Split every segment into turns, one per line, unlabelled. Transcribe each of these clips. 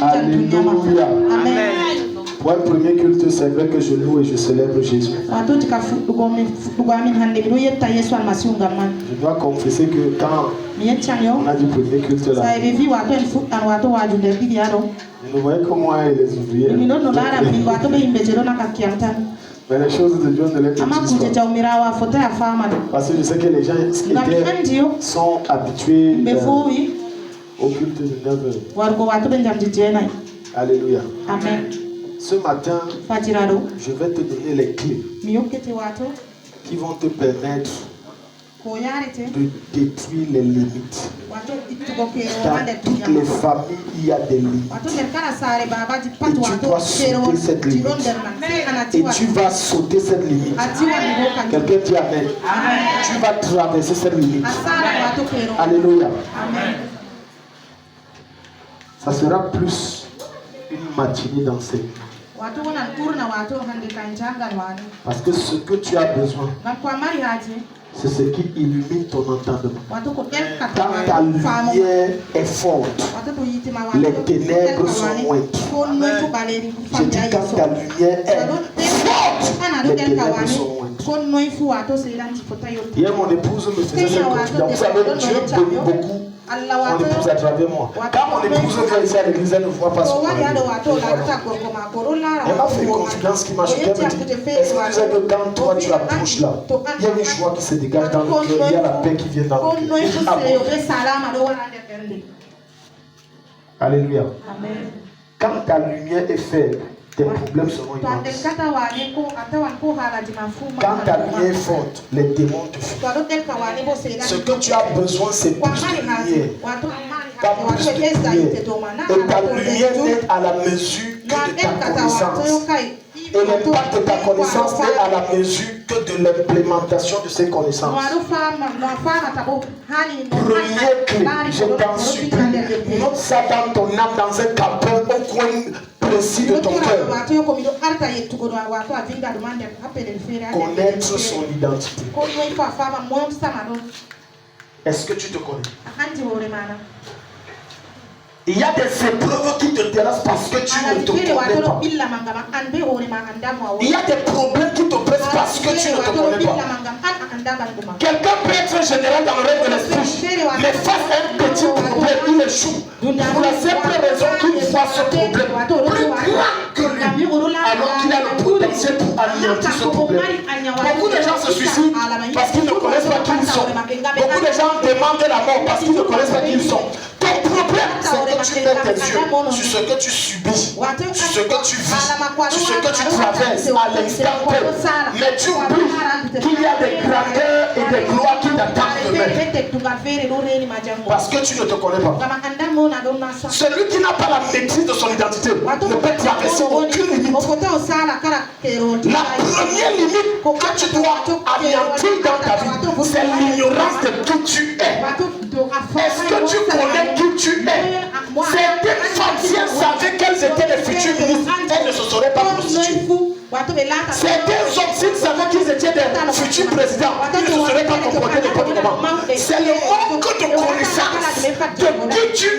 Alléluia. Amen. Pour un premier culte, c'est vrai que je loue et je célèbre Jésus. Je dois confesser que quand on a du premier culte là, je ne voyais que moi et les ouvriers. Mais les choses de Dieu ne les utilisent pas. Parce que je sais que les gens sont habitués au culte de 9h. Alléluia.
Amen.
Ce matin, je vais te donner les clés qui vont te permettre de détruire les limites. Dans toutes les familles, il y a des limites. Et tu dois sauter cette limite. Et tu vas sauter cette limite. Quelqu'un dit Amen. Tu vas traverser cette limite. Alléluia. Ça sera plus une matinée d'enseignement. Parce que ce que tu as besoin, c'est ce qui illumine ton entendement. Quand ta lumière est forte, les ténèbres sont moindres. Je dis quand ta lumière est forte, les ténèbres sont moindres. Hier, mon épouse me faisait cette confidence. Vous savez, Dieu bénit beaucoup mon épouse à travers moi. Quand mon épouse vient ici à l'église, elle ne voit pas son mari. Elle m'a fait une confidence qui m'a choqué. Elle me dit, est-ce que tu sais que quand toi tu approches là, il y a une joie qui se dégage dans le cœur, il y a la paix qui vient dans le cœur. Alléluia. Quand ta lumière est faible, tes problèmes seront immenses. Quand ta lumière est forte, les démons te fuient. Ce que tu as besoin, c'est plus de lumière. Pas plus de lumière. Et ta lumière n'est à la mesure que de ta connaissance. Et l'impact de ta connaissance n'est à la mesure que de l'implémentation de ces connaissances. Première clé, je t'en supplie, note ça dans ton âme, dans un calepin au coin précis de ton cœur. Connaître son identité. Est-ce que tu te connais? Il y a des épreuves qui te terrassent parce que tu ne te connais pas. Il y a des problèmes qui te pressent parce que tu ne te connais pas. Quelqu'un peut être général dans le règne de l'esprit, mais face à un petit problème, il échoue. Pour la simple raison qu'il voit ce problème plus grand que lui, alors qu'il a le potentiel pour anéantir ce problème. Beaucoup de gens se suicident parce qu'ils ne connaissent pas qui ils sont. Beaucoup de gens demandent la mort parce qu'ils ne connaissent pas qui ils sont. Ton problème, c'est que tu mets tes yeux sur ce que tu subis, sur ce que tu vis, sur ce que tu traverses à l'instant T. Mais tu oublies qu'il y a des grandeurs et des gloires qui t'attendent demain. Parce que tu ne te connais pas. Celui qui n'a pas la maîtrise de son identité ne peut traverser aucune limite. La première limite que tu dois anéantir dans ta vie, c'est l'ignorance de qui tu es. Est-ce que tu connais qui tu es? Certaines femmes, si elles savaient quels étaient les futurs ministres, elles ne se seraient pas prostituées. Certains hommes, s'ils savaient qu'ils étaient des futurs présidents, ils ne se seraient pas comportés n'importe comment. C'est le manque de connaissance de qui tu es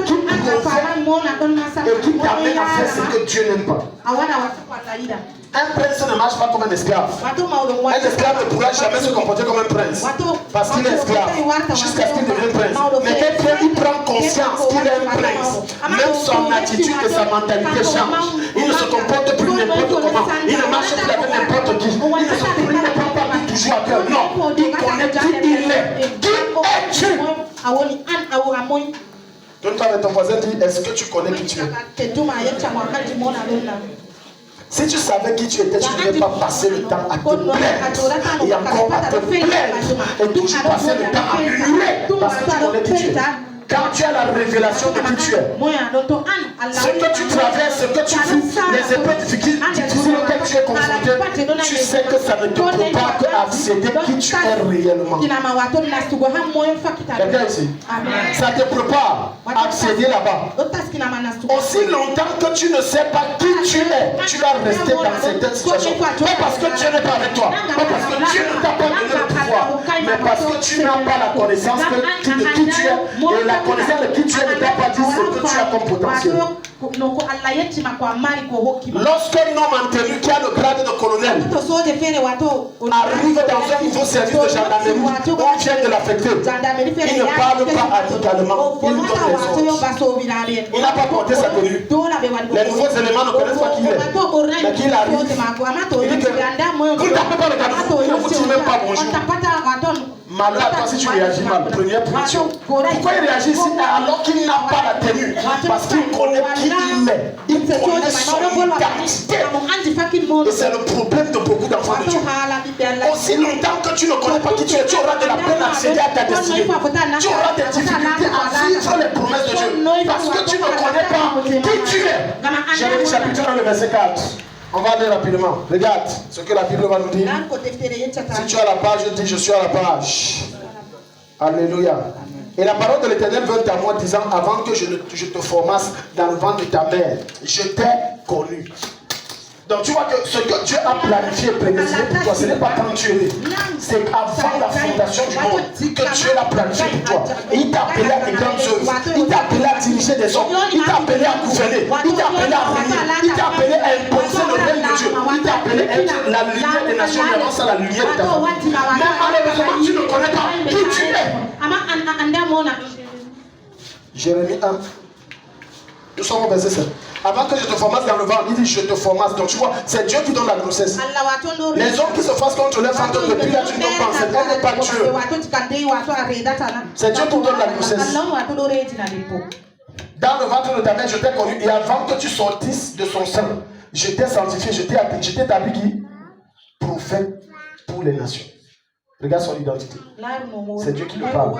qui et qui t'amène à faire ce que Dieu n'aime pas. Un prince ne marche pas comme un esclave. Un esclave ne pourra jamais se comporter comme un prince parce qu'il est esclave jusqu'à ce qu'il devienne prince. Mais dès qu'il prend conscience qu'il est un prince, même son attitude et sa mentalité changent. Il ne se comporte plus n'importe comment. Il ne marche plus avec n'importe qui. Il ne prend pas toujours à cœur. Non, il connaît qui il est. Qui es-tu? Donne-toi avec ton voisin, dis, est-ce que tu connais qui tu es? Si tu savais qui tu étais, tu ne devais pas passer le temps à te plaindre et encore à te plaindre et toujours passer le temps à hurler parce que tu connais qui tu es. Quand tu as la révélation de qui tu es, ce que tu traverses, ce que tu vis, les épreuves difficiles auxquelles tu es confronté, tu sais que ça ne te prépare qu'à accéder qui tu es réellement. Quelqu'un ici? Ça te prépare à accéder là-bas. Aussi longtemps que tu ne sais pas qui tu es, tu vas rester dans certaines situations. Pas parce que Dieu n'est pas avec toi, pas parce que Dieu ne t'a pas donné le pouvoir, mais parce que tu n'as pas la connaissance de qui tu es. Et la connaissance de qui tu es ne t'a pas dit comme potentiel. Lorsqu'un homme en tenue qui a le grade de colonel arrive dans un nouveau service de gendarmerie, on vient de l'affecter. Il ne parle pas amicalement, il donne les ordres. Il n'a pas porté sa tenue. Les nouveaux éléments ne connaissent pas qui il est. Mais qu'il arrive, il dit que vous ne tapez pas le cadeau, il ne vous dit même pas bonjour. Malheur à toi si tu réagis mal. Première punition. Pourquoi il réagit ici alors qu'il n'a pas la tenue? Parce qu'il connaît qui il est. Il connaît son identité. Et c'est le problème de beaucoup d'enfants de Dieu. Aussi longtemps que tu ne connais pas qui tu es, tu auras de la peine à accéder à ta destinée. Tu auras des difficultés à vivre les promesses de Dieu. Parce que tu ne connais pas qui tu es. Jérémie chapitre 1, le verset 4. On va aller rapidement. Regarde ce que la Bible va nous dire. Si tu as la page, je dis je suis à la page. Alléluia. Et la parole de l'Éternel vint à moi disant, avant que je te formasse dans le ventre de ta mère, je t'ai connu. Donc tu vois que ce que Dieu a planifié, prédestiné pour toi, ce n'est pas quand tu es né. C'est avant la fondation du monde que Dieu l'a planifié pour toi. Et il t'a appelé à des grandes œuvres. Il t'a appelé à diriger des hommes. Il t'a appelé à gouverner. Il t'a appelé à régner. Il t'a appelé à imposer le règne de Dieu. Il t'a appelé à être la lumière des nations, mais avance à la lumière de ta famille. Même malheureusement, tu ne connais pas qui tu es. Jérémie 1. Nous sommes au verset 7. Avant que je te formasse dans le ventre, il dit je te formasse. Donc tu vois, c'est Dieu qui donne la grossesse. Les hommes qui se fassent contre leur femme depuis là, tu ne penses pas. Elle n'est pas Dieu. C'est Dieu qui donne la grossesse. Dans le ventre de ta mère, je t'ai connu. Et avant que tu sortisses de son sein, je t'ai sanctifié, je t'ai établi qui? Prophète pour les nations. Regarde son identité. C'est Dieu qui lui parle.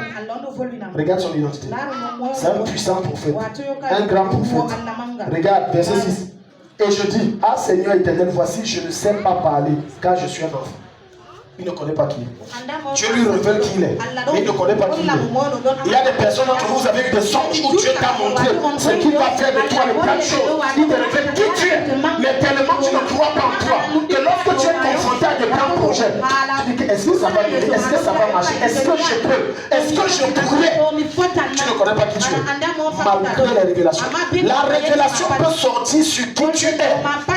Regarde son identité. C'est un puissant prophète. Un grand prophète. Regarde, verset 6. Et je dis, ah Seigneur éternel, voici, je ne sais pas parler, car je suis un enfant. Il ne connaît pas qui il est. Dieu lui révèle qui il est, mais il ne connaît pas qui il est. Il y a des personnes d'entre vous, vous avez eu des songes où Dieu t'a montré ce qu'il va faire de toi, les grandes choses. Il te révèle qui tu es, mais tellement tu ne crois pas en toi, que lorsque tu es confronté à des grands projets, tu dis est-ce que ça va venir, est-ce que ça va marcher, est-ce que je peux, est-ce que je pourrais. Tu ne connais pas qui tu es, malgré les révélations. La révélation peut sortir sur qui tu es,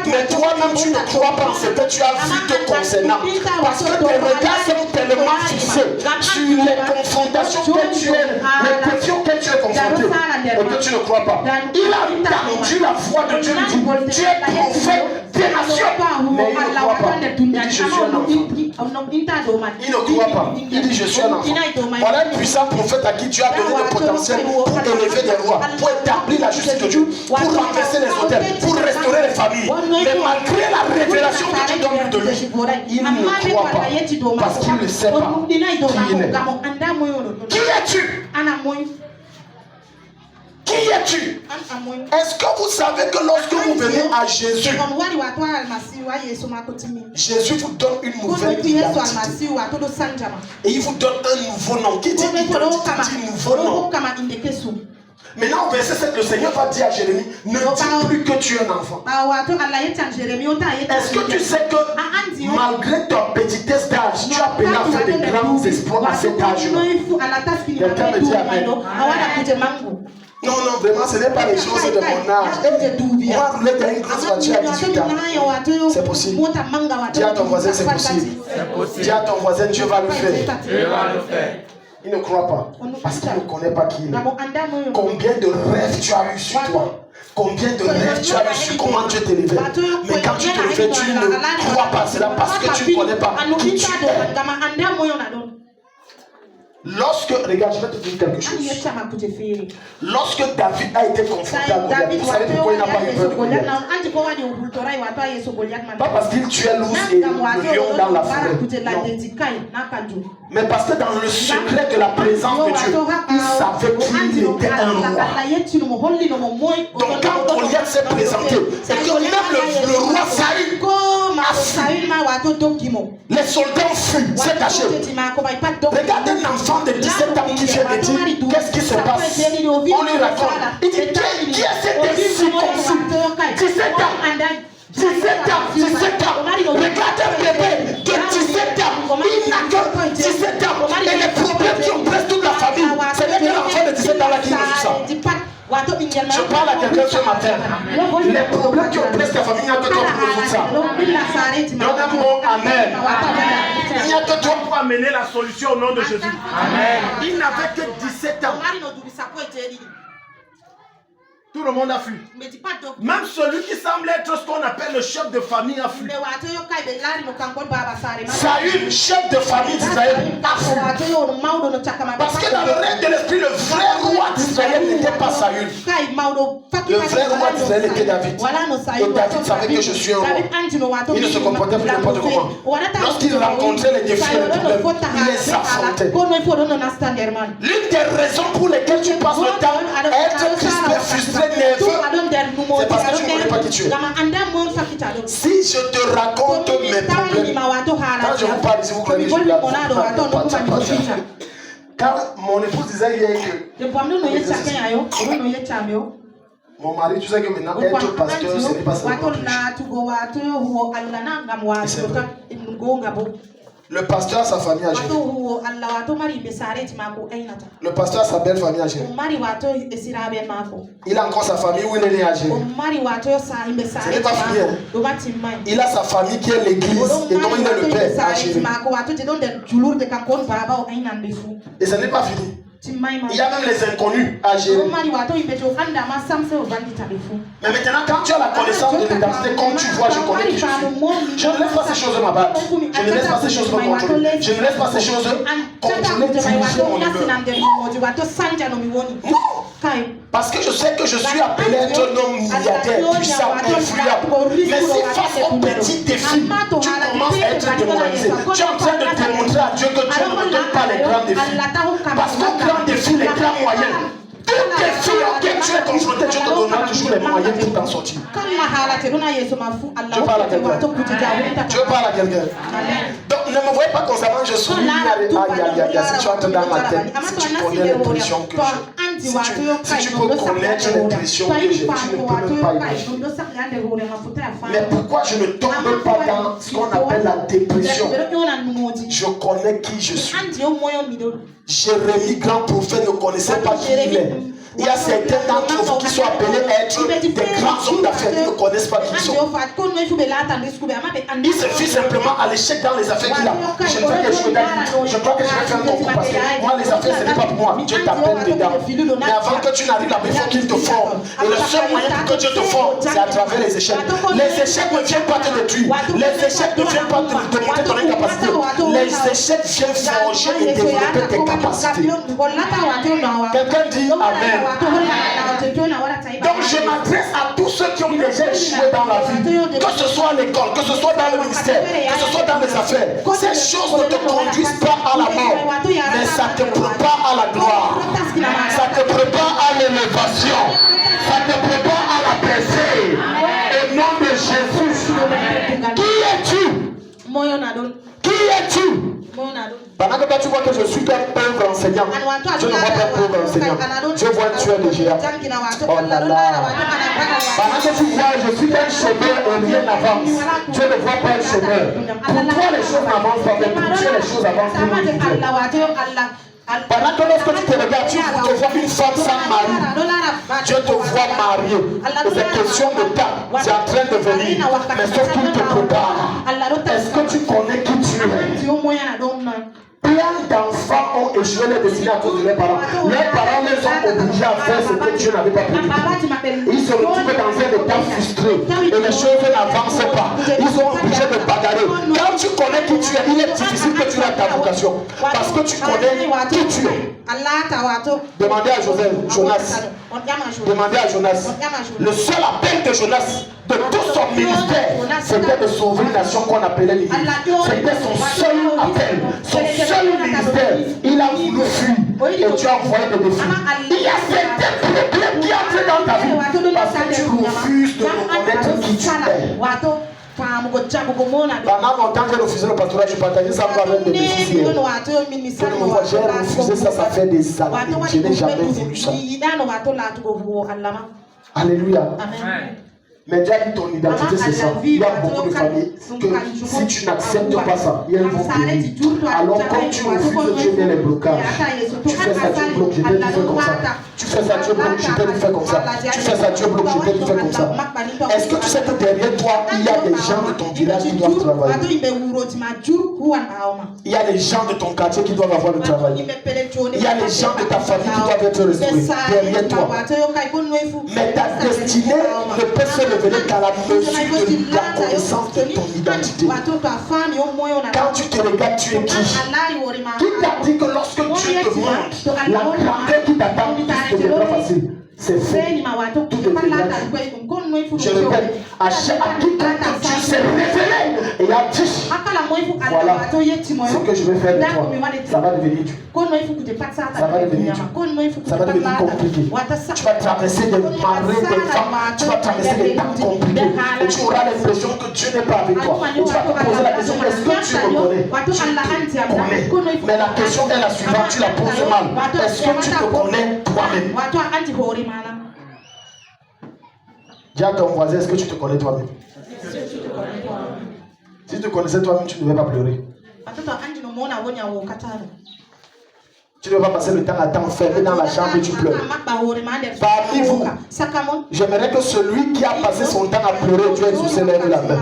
mais toi-même tu ne crois pas en ce que tu as vu te concernant. Parce que tes regards sont tellement fixés sur les confrontations que tu es, les questions que tu es confronté, et que tu ne crois pas. Il a entendu la voix de Dieu, il dit, tu es prophète des nations. Mais il ne croit pas. Il dit, je suis un enfant. Il ne croit pas. Il dit, je suis un enfant. Voilà un puissant prophète à qui Dieu a donné le potentiel pour élever des rois, pour établir la justice de Dieu, pour renverser les hôtels, pour restaurer les familles. Mais malgré la révélation que Dieu donne de lui, il ne croit pas. Parce qu'il ne sait pas qui il est. Qui es-tu? Qui es-tu? Est-ce que vous savez que lorsque vous venez à Jésus, Jésus vous donne une nouvelle identité. Et il vous donne un nouveau nom. Qui dit identité dit nouveau nom. Maintenant, au verset 7, le Seigneur va dire à Jérémie, ne dis plus que tu es un enfant. Est-ce que tu sais que malgré ta petitesse d'âge, tu as appelé à faire des grands espoirs à cet âge-là? Quelqu'un me dit amen. Non, non, vraiment, ce n'est pas les choses de mon âge. Moi, rouler dans une grosse voiture à 18 ans. C'est possible. Dis à ton voisin, c'est possible. Dis à ton voisin, Dieu va le faire. Dieu va le faire. Il ne croit pas, parce qu'il ne connaît pas qui il est. Combien de rêves tu as eu sur toi? Combien de rêves tu as eu sur comment Dieu t'élevait? Mais quand tu te réveilles, tu ne crois pas cela parce que tu ne connais pas qui tu es. Lorsque, regarde, je vais te dire quelque chose. Lorsque David a été confronté à Goliath, vous savez pourquoi il n'a pas eu peur de Goliath? Pas parce qu'il tuait l'ours et le lion dans la forêt. Non. Mais parce que dans le secret de la présence de Dieu, il savait qu'il était un roi. Donc quand Goliath s'est présenté, c'est que même le roi Saül a fui. Les soldats ont fui, s'est caché. Regarde un enfant de 17 ans qui vient de dire qu'est-ce qui se passe. On lui raconte. Il dit qui est cet incirconcis? 17 ans. 17 ans. Regarde un bébé de 17 ans. Il n'a que 17 ans. Et les problèmes qui oppressent toute la famille, ce n'est que l'enfant de 17 ans là qui nous ça. Je parle à quelqu'un ce matin. Les problèmes qui oppressent ta famille, il n'y a que toi pour résoudre ça. Donne un mot, amen. Il n'y a que toi pour amener la solution au nom de Jésus. Amen. Il n'avait que 17 ans. Tout le monde a fui. Même celui qui semble être ce qu'on appelle le chef de famille a fui. Saül, chef de famille d'Israël, a fui. Parce que dans le règne de l'esprit, le vrai roi d'Israël n'était pas Saül. Le vrai roi d'Israël était David. Et David savait que je suis un roi. Il ne se comportait plus n'importe comment. Lorsqu'il rencontrait les défis et les problèmes, il les affrontait. L'une des raisons pour lesquelles tu passes le temps à être crispé, frustré, nerveux, c'est parce que tu ne connais pas qui tu es. Si je te raconte mes problèmes, quand je vous parle ici, vous connaissez, je vous quand mon épouse disait hier que mon mari, tu sais que maintenant être pasteur, ce n'est pas seulement le pasteur a sa famille à gérer. Le pasteur a sa belle famille à gérer. Il a encore sa famille où il est né à gérer. Ce n'est pas fini. Il a sa famille qui est l'église et dont il est le père à gérer. Et ce n'est pas fini. Il y a même les inconnus à gérer. Mais maintenant, quand tu as la connaissance de l'identité, comme tu vois, je connais qui je suis. Je ne laisse pas ces choses m'abattre. Je ne laisse pas ces choses me contrôler. Je ne laisse pas ces choses contrôler, diriger mon humeur. Non. Parce que je sais que je suis appelé à être un homme milliardaire, puissant, influable. Mais si face aux petits défis, tu commences à être démoralisé, tu es en train de démontrer à Dieu que Dieu ne me donne pas les grands défis. Parce qu'aux grands défis, les grands moyens, tout défi auquel tu es confronté, Dieu te donnera toujours les moyens pour t'en sortir. Je parle à quelqu'un. Je parle à quelqu'un. Donc ne me voyez pas constamment, je souris. Si tu entres dans ma tête, si tu connais les pressions que j'ai, si tu peux connaître les pressions que j'ai, tu ne peux même pas imaginer. Mais pourquoi je ne tombe pas dans ce qu'on appelle la dépression? Je connais qui je suis. Jérémie, grand prophète, ne connaissait pas qui il est. Il y a certains d'entre vous qui sont appelés à être des grands hommes d'affaires, ils ne connaissent pas qui ils sont. Il se fie simplement à l'échec dans les affaires qu'il a. Je crois que je vais faire un concours parce que moi, les affaires, ce n'est pas pour moi. Dieu t'appelle dedans. Mais avant que tu n'arrives là-bas, il faut qu'il te forme. Et le seul moyen pour que Dieu te forme, c'est à travers les échecs. Les échecs ne viennent pas te détruire. Les échecs ne viennent pas te démontrer ton incapacité. Les échecs viennent forger et développer tes capacités. Quelqu'un dit Amen. Donc je m'adresse à tous ceux qui ont déjà échoué dans la vie, que ce soit à l'école, que ce soit dans le ministère, que ce soit dans les affaires. Ces choses ne te conduisent pas à la mort, mais ça te prépare à la gloire, ça te prépare à l'élévation, ça te prépare à la percée. Au nom de Jésus, qui es-tu? Qui es-tu? Pendant que toi tu vois que je suis un pauvre enseignant, je ne vois pas un pauvre enseignant, je vois un tueur de géant. Oh là là. Pendant que tu vois je suis un chômeur et rien n'avance, je ne vois pas un chômeur. Pour toi les choses n'avancent pas, mais pour Dieu les choses avancent pour nous. Pendant que lorsque tu te regardes, tu vois une femme sans mari, Dieu te voit mariée. Et c'est question de temps, c'est en train de venir. Mais sauf qu'il te prépare. Est-ce que tu connais qui tu es? Plein d'enfants ont échoué les destinées à cause de leurs parents. Leurs parents les ont obligés à faire ce que Dieu n'avait pas prévu. Ils se retrouvent dans un état frustré et les choses n'avancent pas. Ils sont obligés de bagarrer. Quand tu connais qui tu es, il est difficile que tu aies ta vocation. Parce que tu connais qui tu es. Demandez à Jonas. Demandez à Jonas. Le seul appel de Jonas, de tout son ministère, c'était de sauver une nation qu'on appelait l'Église. C'était son seul appel, son seul ministère. Il a voulu fuir et tu as envoyé des défis. Il y a certains problèmes qui entrent dans ta vie parce que tu refuses de reconnaître qui tu es. Pendant longtemps j'ai refusé le pastorat, je partageais ça avec des bénéficiaires. J'ai refusé ça, ça fait des années. Je n'ai jamais voulu ça. Alléluia. Amen. Mais Dieu a dit ton identité c'est ça. Il y a beaucoup de familles que si tu n'acceptes pas ça, ils vont périr. Alors quand tu refuses, Dieu met les blocages. Tu fais ça, Dieu bloque, je peux te faire comme ça. Tu fais ça, Dieu bloque, je peux te faire comme ça. Tu fais ça, Dieu bloque, je peux te faire comme ça. Est-ce que tu sais que derrière toi, il y a des gens de ton village qui doivent travailler? Il y a des gens de ton quartier qui doivent avoir le travail. Il y a les gens de ta famille qui doivent être restaurés derrière toi. Mais ta destinée ne peut se révéler qu'à la mesure de la connaissance de ton identité. Quand tu te regardes, tu es qui? Qui t'a dit que lorsque Dieu te montre la grandeur qui t'attend, tout deviendra facile? C'est fait. Tout deviendra facile. Je répète, à quiconque Dieu s'est révélé et a dit, voilà ce que je vais faire de toi, ça va devenir dur. Ça va devenir dur. Ça va devenir compliqué. Tu vas traverser des marées, des femmes, tu vas traverser des temps compliqués. Et tu auras l'impression que Dieu n'est pas avec toi. Et tu vas te poser la question, est-ce que tu me connais? Tu te connais. Mais la question est la suivante, tu la poses mal. Est-ce que tu te connais toi-même? Dis à ton voisin, est-ce que tu te connais toi-même? Si tu te connaissais toi-même, tu ne devais pas pleurer. Tu ne devais pas passer le temps à t'enfermer dans la chambre et tu pleures. Parmi vous, j'aimerais que celui qui a passé son temps à pleurer, Dieu est sous lève la main.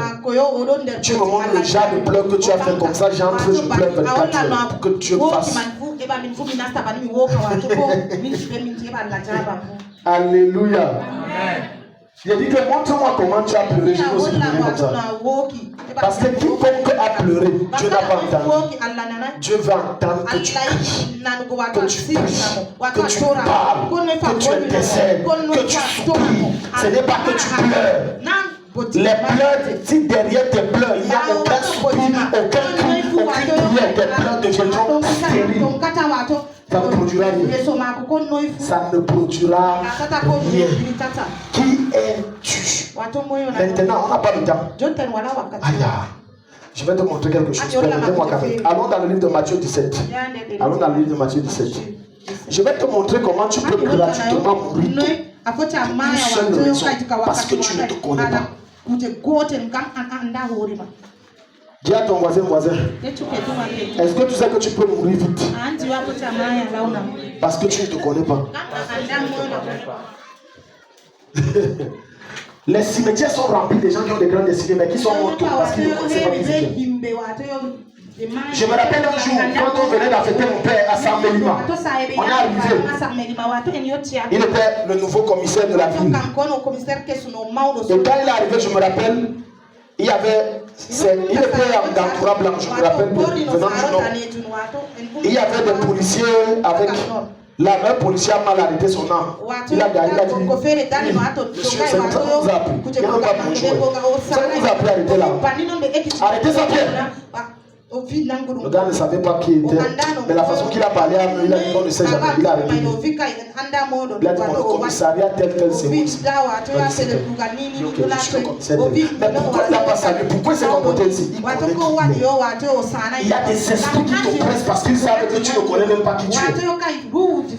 Tu me montres le genre de pleurs que tu as fait comme ça, j'entre, je pleure 24 heures pour que Dieu fasse. Alléluia. Il a dit que montre-moi comment tu as pleuré, je peux aussi pleurer comme ça. Parce que quiconque a pleuré, Dieu n'a pas entendu. Dieu va entendre que tu cries, que tu pries, que tu parles, que tu intercèdes, que tu souffres. Ce n'est pas que tu pleures. Les pleurs, si derrière tes pleurs, il n'y a aucun soupir, aucun cri, aucune prière, tes pleurs deviendront stériles. Ça ne produira rien. Ça ne produira rien. Qui es-tu? Maintenant, on n'a pas de temps. Aïe. Je vais te montrer quelque chose. Permettez-moi quand même. Allons dans le livre de Matthieu 17. Allons dans le livre de Matthieu 17. Je vais te montrer comment tu peux gratuitement mourir d'une seule raison. Parce que tu ne te connais pas. Dis à ton voisin, est-ce que tu sais que tu peux mourir vite? Parce que tu ne te connais pas. Les cimetières sont remplis de gens qui ont des grandes destinées, mais qui sont morts parce qu'ils ne connaissaient pas qui c'était. Je me rappelle un jour, quand on venait d'affecter mon père à Saint-Mélima, on est arrivé. Il était le nouveau commissaire de la ville. Et quand il est arrivé, je me rappelle, il était dans Toura Blanc, je me rappelle, venant du nord. Il y avait des policiers avec... La même policier a mal arrêté son âme. Il a gagné, il a dit, monsieur, ça nous a appris. Il n'y a pas de jouer. Ça nous a appris à arrêter là. Arrêtez ça, Pierre. Le gars ne savait pas qui il était. Mais la façon qu'il a parlé à nous, il a dit, on ne sait jamais. Il a arrêté. Il a dit, mon commissariat tel c'est où? Mais pourquoi il n'a pas salué? Pourquoi il s'est comporté ici? Il y a des esprits qui t'oppressent parce qu'ils savent que tu ne connais même pas qui tu es.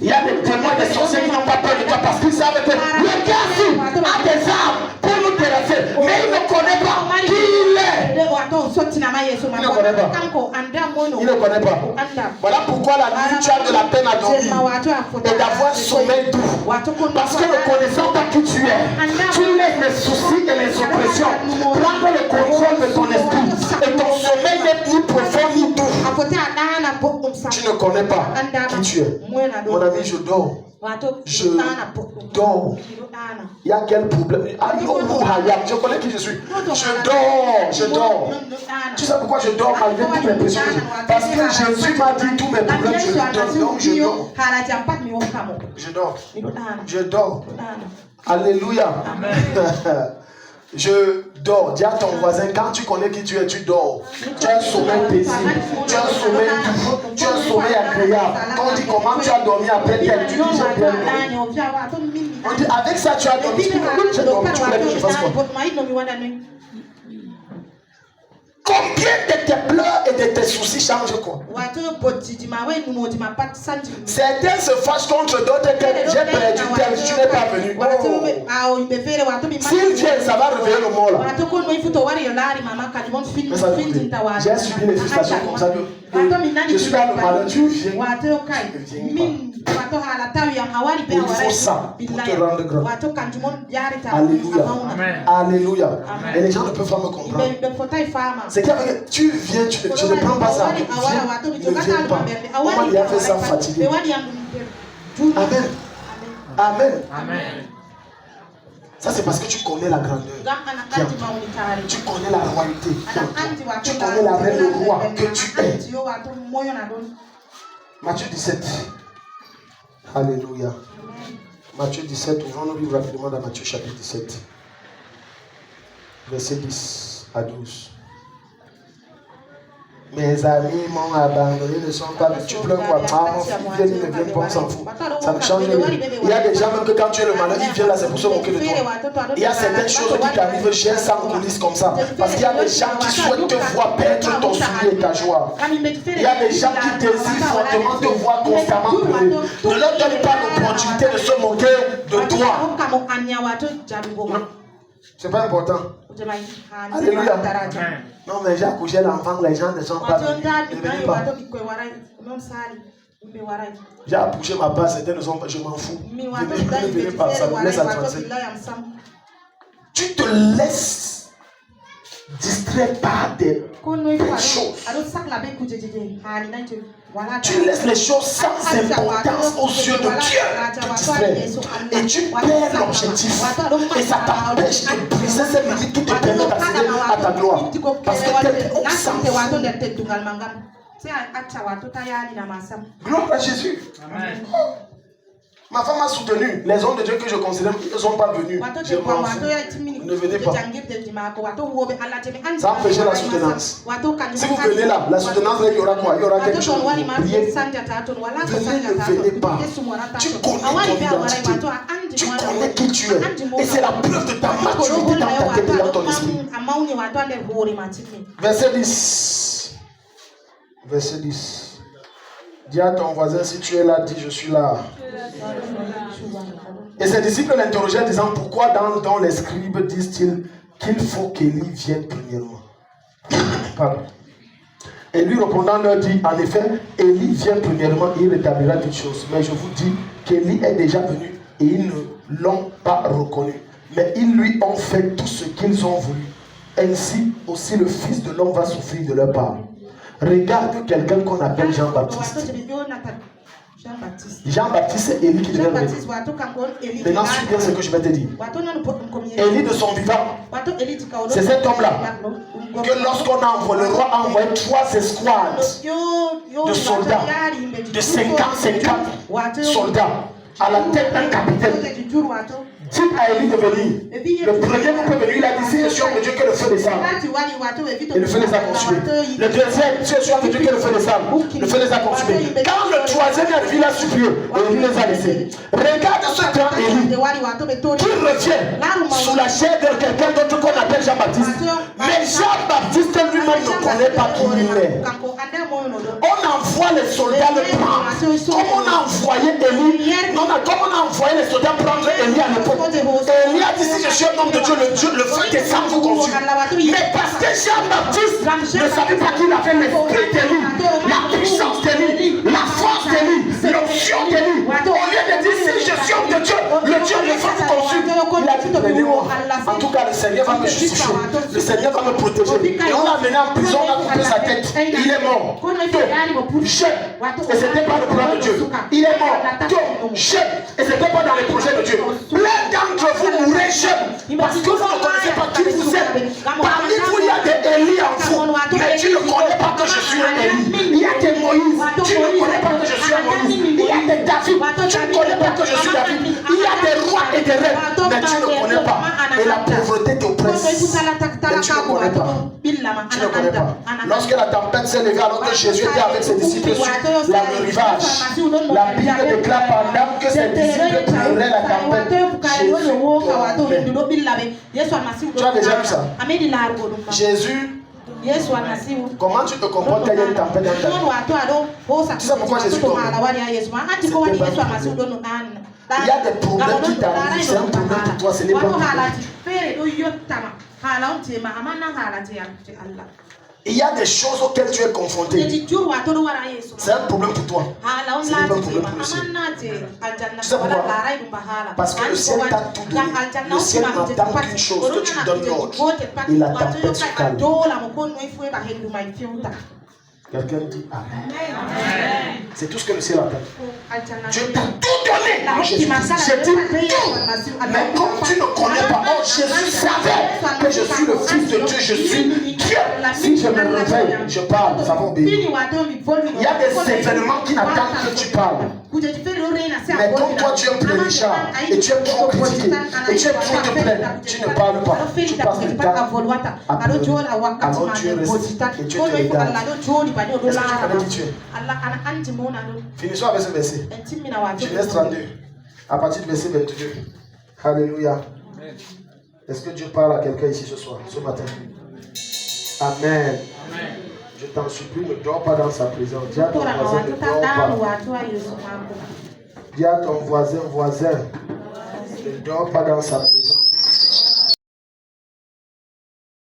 Il y a des témoins, des sorciers qui n'ont pas peur de toi parce qu'ils savent que le gars-ci a des armes pour nous terrasser. Mais il ne connaît pas qui il est. Il ne connaît pas. Il ne connaît pas. Voilà pourquoi la nuit tu as de la peine à dormir et d'avoir sommeil doux. Parce que ne connaissant pas qui tu es, tu laisses les soucis et les oppressions prendre le contrôle de ton esprit. Et ton sommeil n'est ni profond ni doux. Tu ne connais pas qui tu es. Mon ami, je dors. Je dors. Il y a quel problème? Je connais qui je suis. Je dors. Tu sais pourquoi je dors malgré toutes les pressions que j'ai? Parce que Jésus m'a dit tous mes problèmes, je dors. Donc je dors. Je dors. Alléluia. Je dors. Dis à ton voisin, quand tu connais qui tu es, tu dors. Tu as un sommeil paisible. Tu as un sommeil doux. Tu as un sommeil agréable. Quand on dit comment tu as dormi après tel, tu dis j'ai bien dormi. On dit avec ça tu as dormi. Oui, j'ai dormi. Tu voulais que je fasse quoi? Combien de tes pleurs et de tes soucis changent quoi? Certains se fâchent contre d'autres. J'ai perdu tel, tu n'es pas venu. Oh. S'il vient, ça va réveiller le mort là. Mais ça j'ai subi les frustrations comme ça. Je suis dans le malheur, tu viens. Il faut ça pour te rendre grand. Alléluia. Alléluia. Et les gens ne peuvent pas me comprendre. C'est que tu viens, tu ne prends pas ça. Il ne vient pas. Comment il a fait ça fatigué? Amen. Amen. Amen. Ça c'est parce que tu connais la grandeur. Tu connais la royauté. Tu connais la reine, le roi que tu es. Matthieu 17. Alléluia. Matthieu 17, ouvrons nos livres rapidement dans Matthieu chapitre 17. Verset 10 à 12. Mes amis m'ont abandonné, ne sont pas venus. Tu pleures quoi? Ah, mon fils vient, ils ne viennent pas, on s'en fout. Ça ne change rien. Il y a des gens, même que quand tu es le malheur, ils viennent là, c'est pour se moquer de toi. Il y a certaines choses qui t'arrivent, j'ai sans coulisses comme ça. Parce qu'il y a des gens qui souhaitent te voir perdre ton soulier et ta joie. Il y a des gens qui désirent fortement te voir constamment pleurer. Ne leur donne pas l'opportunité de se moquer de toi. C'est pas important. Alléluia. Non, mais j'ai accouché l'enfant, les gens ne sont pas venus. Ne venez pas. J'ai accouché ma part, certains ne sont pas, je m'en fous. Ne venez pas, ça me laisse à transer. Tu te laisses distraire par des choses. Tu laisses les choses sans importance aux yeux de Dieu te distraire. Et tu perds l'objectif. Et ça t'empêche de briser cette musique qui te permet d'accéder à ta gloire. Parce que quelqu'un sens. Gloire à Jésus. Amen. Ma femme m'a soutenu. Les hommes de Dieu que je considère, ils ne sont pas venus. Je m'en fous. Ne venez pas. Ça empêche la soutenance. Si vous venez là, la soutenance, il y aura quoi? Il y aura quelque chose. Venez, ne venez pas. Tu connais ton identité. Tu connais qui tu es. Et c'est la preuve de ta maturité dans ta tête et dans ton esprit. Verset 10. Verset 10. Dis à ton voisin, si tu es là, dis je suis là. Et ses disciples l'interrogeaient disant, pourquoi dans les scribes disent-ils qu'il faut qu'Élie vienne premièrement? Pardon. Et lui répondant leur dit, en effet, Élie vient premièrement et il rétablira toutes choses. Mais je vous dis qu'Élie est déjà venu et ils ne l'ont pas reconnu. Mais ils lui ont fait tout ce qu'ils ont voulu. Ainsi aussi le Fils de l'homme va souffrir de leur part. Regarde quelqu'un qu'on appelle Jean-Baptiste. Jean-Baptiste, c'est Élie qui devait venir. Maintenant, suis bien ce que je vais te dire. Élie de son vivant, c'est cet homme-là que lorsqu'on envoie, le roi a envoyé 3 escouades de soldats, de 50 soldats, à la tête d'un capitaine. Dites à Élie de venir. Le premier qui peut venir, il a dit, si je suis homme de Dieu, que le feu descende. Et le feu les a consumés. Le deuxième, si je suis homme de Dieu, que le feu descende. Le feu les a consumés. Quand le troisième est arrivé, il a supplié. Et il les a laissés. Regarde ce grand Élie qui revient sous la chair de quelqu'un d'autre qu'on appelle Jean-Baptiste. Mais Jean-Baptiste lui-même ne connaît pas qui il est. On envoie les soldats le prendre. Comme on a envoyé Élie, comme on a envoyé les soldats prendre Élie à l'époque. Élie a dit, si je suis un homme de Dieu, le feu descend vous consume. Mais parce que Jean-Baptiste ne savait pas qu'il avait l'esprit d'Élie, la puissance d'Élie, la force d'Élie, l'onction d'Élie. Au lieu de dire, si je suis homme de Dieu, le Dieu le feu vous consume. Il a dit, prenez-moi. En tout cas, le Seigneur va me justifier. Le Seigneur va me protéger. Et on l'a amené en prison, on a coupé sa tête. Il est mort. Jeune. Et ce n'était pas le plan de Dieu. Il est mort. Jeune. Et ce n'était pas dans les projets de Dieu. Plein d'entre vous mourrez jeunes parce que vous ne connaissez pas qui vous êtes. Parmi vous, il y a des Élie en vous, mais tu ne connais pas que je suis un Élie. Il y a des Moïse, tu ne connais pas que je suis un Moïse. Il y a des David, tu ne connais pas que je suis David. Il y a des rois et des reines, mais tu ne connais pas. Et la pauvreté t'oppresse, mais tu ne connais pas. Tu ne connais pas. Lorsque la tempête s'est levée, alors que Jésus était avec ses disciples sur le rivage, la Bible déclare pendant que ses disciples pleuraient la tempête, Jésus. Tu as déjà vu ça? Jésus Comment tu te comportes quand il y a une tempête dans ta vie? Tu sais pourquoi Jésus tombe? Il y a des problèmes qui t'arrivent, c'est un problème pour toi, ce n'est pas un problème. Il y a des choses auxquelles tu es confronté. C'est un problème pour toi. Ce n'est pas un problème pour le ciel. Tu sais pourquoi? Parce que le ciel t'a tout donné. Le ciel n'attend qu'une chose, que tu donnes l'ordre. Et la tempête se calme. Quelqu'un dit Amen. C'est tout ce que le ciel attend. Dieu t'a tout donné. J'ai dit tout. Mais comme tu ne connais pas, oh Jésus savait que je suis le Fils de Dieu, je suis Dieu. Si je me réveille, je parle, ça va obéir. Il y a des événements qui attendent que tu parles. Mais comme toi tu es un pleurnichard et tu es trop critiqué et tu es trop te plaindre, tu ne parles pas. Tu passes le temps à pleurer. Alors tu es resté et tu te regardes. Est-ce que tu connais qui tu es? Finissons avec ce verset. Genèse 32. À partir du verset 22. Alléluia. Est-ce que Dieu parle à quelqu'un ici ce soir, ce matin? Amen. Je t'en supplie, ne dors pas dans sa présence. Dis à ton voisin, ne dors pas. Dis à ton voisin, ne dors pas dans sa présence.